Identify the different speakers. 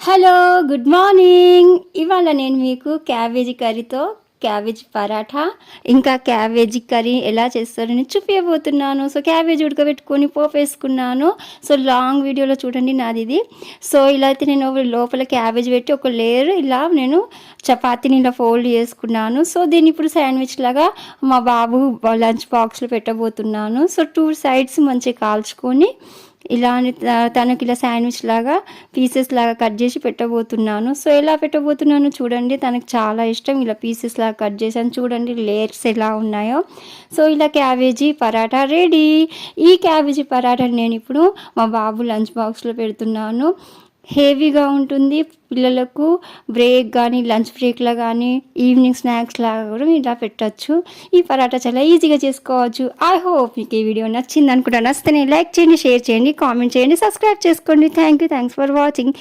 Speaker 1: Hello, good morning. ఇవాళ నేను మీకు క్యాబేజీ కర్రీతో క్యాబేజీ పరాఠా ఇంకా క్యాబేజీ కర్రీ ఎలా చేస్తారని చూపించబోతున్నాను. సో క్యాబేజీ ఉడకబెట్టుకొని పోపేసుకున్నాను. సో లాంగ్ వీడియోలో చూడండి నాది ఇది. సో ఇలా అయితే నేను లోపల క్యాబేజీ పెట్టి ఒక లేయర్ ఇలా నేను చపాతీని ఇలా ఫోల్డ్ చేసుకున్నాను. సో దీన్ని ఇప్పుడు శాండ్విచ్ లాగా మా బాబు లంచ్ బాక్స్లో పెట్టబోతున్నాను. సో 2 సైడ్స్ మంచిగా కాల్చుకొని ఇలా తనకి ఇలా శాండ్విచ్ లాగా పీసెస్ లాగా కట్ చేసి పెట్టబోతున్నాను. సో ఎలా పెట్టబోతున్నాను చూడండి. తనకు చాలా ఇష్టం ఇలా పీసెస్ లాగా కట్ చేశాను. చూడండి లేయర్స్ ఎలా ఉన్నాయో. సో ఇలా క్యాబేజీ పరాటా రెడీ. ఈ క్యాబేజీ పరాటాని నేను ఇప్పుడు మా బాబు లంచ్ బాక్స్లో పెడుతున్నాను. హెవీగా ఉంటుంది. పిల్లలకు బ్రేక్ కానీ లంచ్ బ్రేక్లో కానీ ఈవినింగ్ స్నాక్స్ లాగా కూడా ఇలా పెట్టచ్చు. ఈ పరాటా చాలా ఈజీగా చేసుకోవచ్చు. ఐ హోప్ మీకు ఈ వీడియో నచ్చింది అనుకుంటా. నచ్చితే లైక్ చేయండి, షేర్ చేయండి, కామెంట్ చేయండి, సబ్స్క్రైబ్ చేసుకోండి. Thanks for watching.